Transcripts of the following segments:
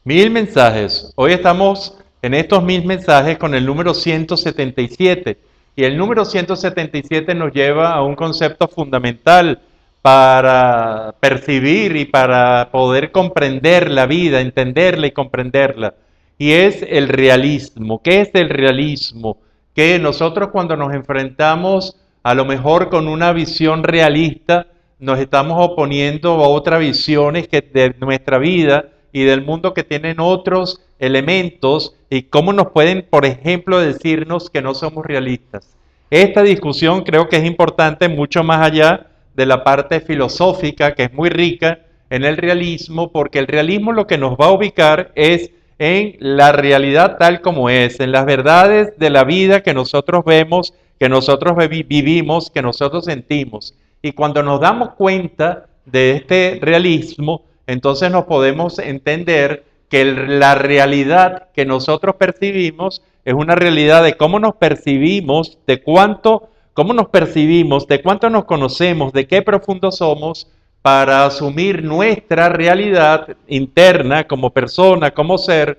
Mil mensajes. Hoy estamos en estos mil mensajes con el número 177. Y el número 177 nos lleva a un concepto fundamental para percibir y para poder comprender la vida, entenderla y comprenderla. Y es el realismo. ¿Qué es el realismo? Que nosotros cuando nos enfrentamos a lo mejor con una visión realista, nos estamos oponiendo a otras visiones que de nuestra vida y del mundo que tienen otros elementos y cómo nos pueden, por ejemplo, decirnos que no somos realistas. Esta discusión creo que es importante mucho más allá de la parte filosófica, que es muy rica en el realismo, porque el realismo lo que nos va a ubicar es en la realidad tal como es, en las verdades de la vida que nosotros vemos, que nosotros vivimos, que nosotros sentimos. Y cuando nos damos cuenta de este realismo, entonces nos podemos entender que la realidad que nosotros percibimos es una realidad de cómo nos percibimos, de cómo nos percibimos, de cuánto nos conocemos, de qué profundo somos, para asumir nuestra realidad interna como persona, como ser,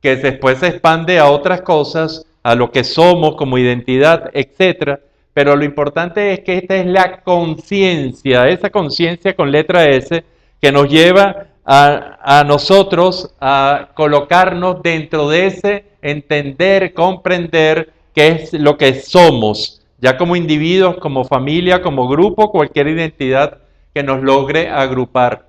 que después se expande a otras cosas, a lo que somos como identidad, etcétera. Pero lo importante es que esta es la conciencia, esa conciencia con letra S, que nos lleva a nosotros a colocarnos dentro de ese entender, comprender qué es lo que somos, ya como individuos, como familia, como grupo, cualquier identidad que nos logre agrupar.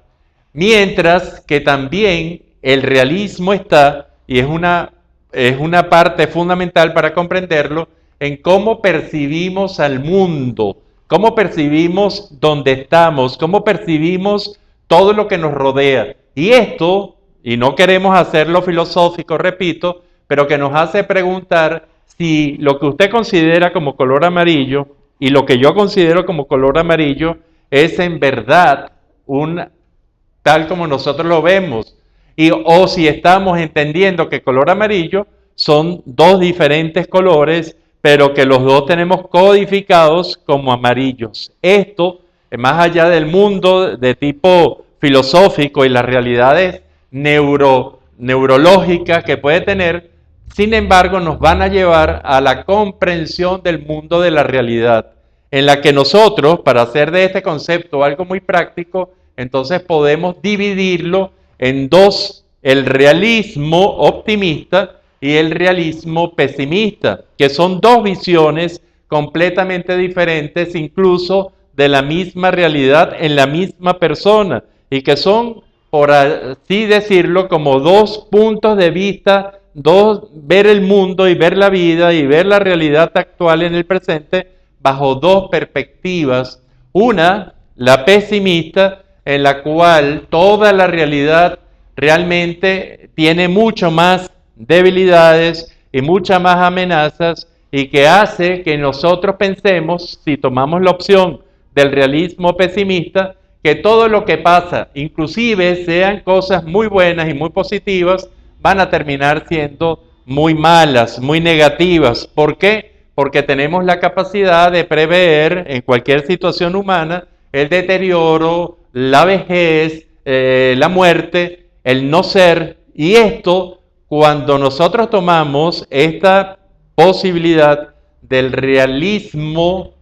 Mientras que también el realismo está, y es una parte fundamental para comprenderlo, en cómo percibimos al mundo, cómo percibimos dónde estamos, cómo percibimos todo lo que nos rodea. Y esto, y no queremos hacerlo filosófico, repito, pero que nos hace preguntar si lo que usted considera como color amarillo y lo que yo considero como color amarillo es en verdad un tal como nosotros lo vemos, o si estamos entendiendo que color amarillo son dos diferentes colores, pero que los dos tenemos codificados como amarillos. Esto, más allá del mundo de tipo filosófico y las realidades neurológicas que puede tener, sin embargo, nos van a llevar a la comprensión del mundo de la realidad, en la que nosotros, para hacer de este concepto algo muy práctico, entonces podemos dividirlo en dos, el realismo optimista y el realismo pesimista, que son dos visiones completamente diferentes, incluso de la misma realidad en la misma persona, y que son, por así decirlo, como dos puntos de vista, ver el mundo y ver la vida y ver la realidad actual en el presente bajo dos perspectivas. Una, la pesimista, en la cual toda la realidad realmente tiene mucho más debilidades y muchas más amenazas y que hace que nosotros pensemos, si tomamos la opción del realismo pesimista, que todo lo que pasa, inclusive sean cosas muy buenas y muy positivas, van a terminar siendo muy malas, muy negativas. ¿Por qué? Porque tenemos la capacidad de prever en cualquier situación humana el deterioro, la vejez, la muerte, el no ser. Y esto, cuando nosotros tomamos esta posibilidad del realismo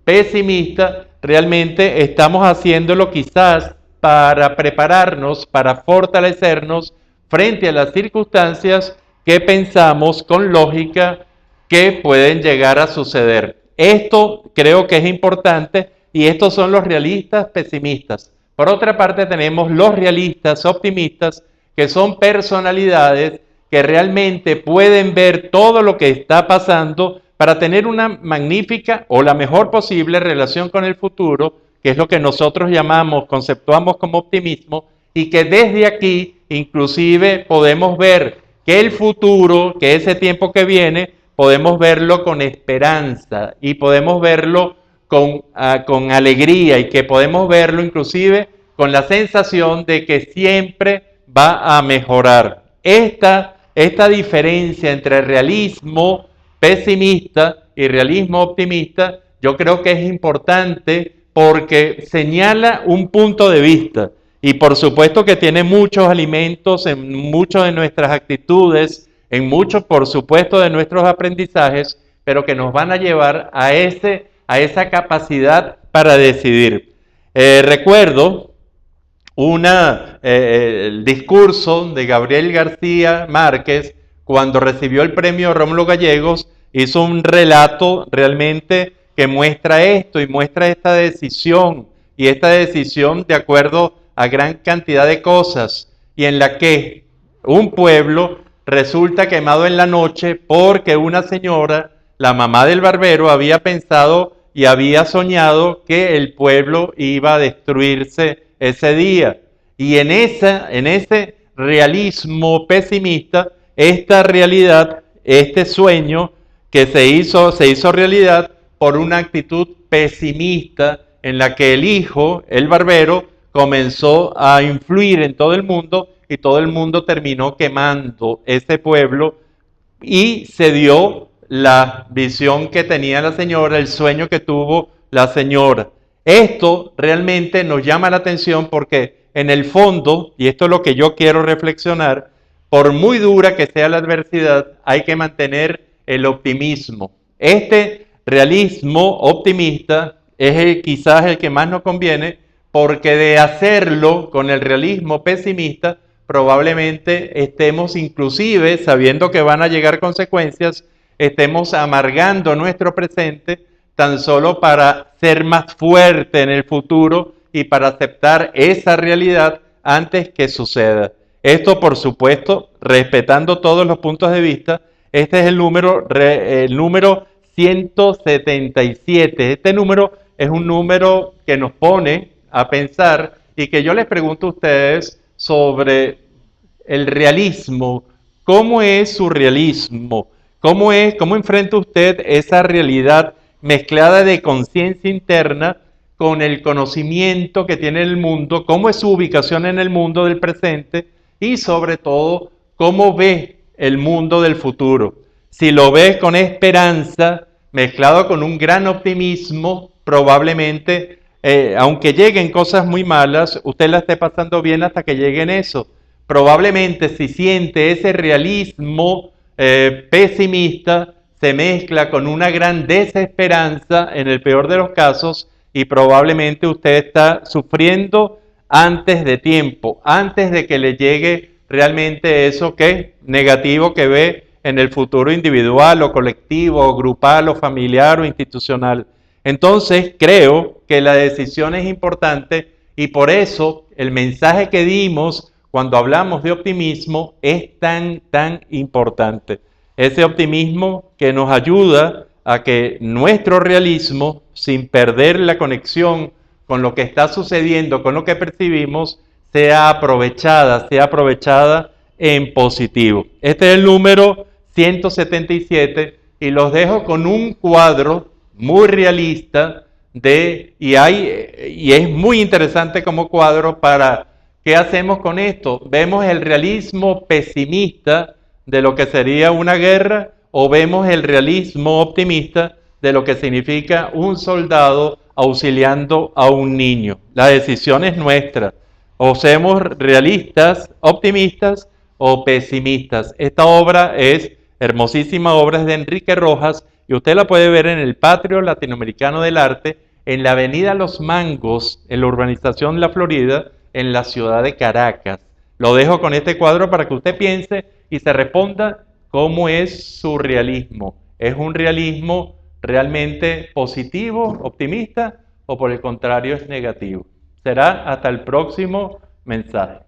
pesimista, realmente estamos haciéndolo quizás para prepararnos, para fortalecernos frente a las circunstancias que pensamos con lógica que pueden llegar a suceder. Esto creo que es importante y estos son los realistas pesimistas. Por otra parte tenemos los realistas optimistas, que son personalidades que realmente pueden ver todo lo que está pasando para tener una magnífica o la mejor posible relación con el futuro, que es lo que nosotros llamamos, conceptuamos como optimismo, y que desde aquí inclusive podemos ver que el futuro, que ese tiempo que viene, podemos verlo con esperanza y podemos verlo con alegría y que podemos verlo inclusive con la sensación de que siempre va a mejorar. Esta diferencia entre realismo pesimista y realismo optimista, yo creo que es importante porque señala un punto de vista. Y por supuesto que tiene muchos alimentos en muchas de nuestras actitudes, en muchos, por supuesto, de nuestros aprendizajes, pero que nos van a llevar a esa capacidad para decidir. Recuerdo el discurso de Gabriel García Márquez cuando recibió el premio Rómulo Gallegos, hizo un relato realmente que muestra esto y muestra esta decisión, y esta decisión de acuerdo a gran cantidad de cosas, y en la que un pueblo resulta quemado en la noche porque una señora, la mamá del barbero, había pensado y había soñado que el pueblo iba a destruirse ese día. Y en ese realismo pesimista, esta realidad, este sueño que se hizo realidad por una actitud pesimista en la que el hijo, el barbero, comenzó a influir en todo el mundo y todo el mundo terminó quemando ese pueblo y se dio la visión que tenía la señora, el sueño que tuvo la señora. Esto realmente nos llama la atención porque en el fondo, y esto es lo que yo quiero reflexionar, por muy dura que sea la adversidad, hay que mantener el optimismo. Este realismo optimista es quizás el que más nos conviene, porque de hacerlo con el realismo pesimista, probablemente estemos inclusive, sabiendo que van a llegar consecuencias, estemos amargando nuestro presente tan solo para ser más fuerte en el futuro y para aceptar esa realidad antes que suceda. Esto, por supuesto, respetando todos los puntos de vista. Este es el número 177. Este número es un número que nos pone a pensar y que yo les pregunto a ustedes sobre el realismo. ¿Cómo es su realismo? ¿Cómo enfrenta usted esa realidad mezclada de conciencia interna con el conocimiento que tiene el mundo? ¿Cómo es su ubicación en el mundo del presente? Y sobre todo, ¿cómo ve el mundo del futuro? Si lo ve con esperanza, mezclado con un gran optimismo, probablemente, aunque lleguen cosas muy malas, usted la esté pasando bien hasta que lleguen eso. Probablemente si siente ese realismo pesimista, se mezcla con una gran desesperanza en el peor de los casos y probablemente usted está sufriendo antes de tiempo, antes de que le llegue realmente eso que negativo que ve en el futuro individual o colectivo o grupal o familiar o institucional. Entonces creo que la decisión es importante y por eso el mensaje que dimos cuando hablamos de optimismo es tan importante. Ese optimismo que nos ayuda a que nuestro realismo, sin perder la conexión con lo que está sucediendo, con lo que percibimos, sea aprovechada en positivo. Este es el número 177 y los dejo con un cuadro muy realista y es muy interesante como cuadro para ¿qué hacemos con esto? ¿Vemos el realismo pesimista de lo que sería una guerra o vemos el realismo optimista de lo que significa un soldado auxiliando a un niño? La decisión es nuestra. O seamos realistas, optimistas o pesimistas. Esta obra es hermosísima obra, es de Enrique Rojas y usted la puede ver en el Patio Latinoamericano del Arte, en la avenida Los Mangos, en la urbanización La Florida, en la ciudad de Caracas. Lo dejo con este cuadro para que usted piense y se responda cómo es su realismo. ¿Es un realismo realmente positivo, optimista o por el contrario es negativo? Será hasta el próximo mensaje.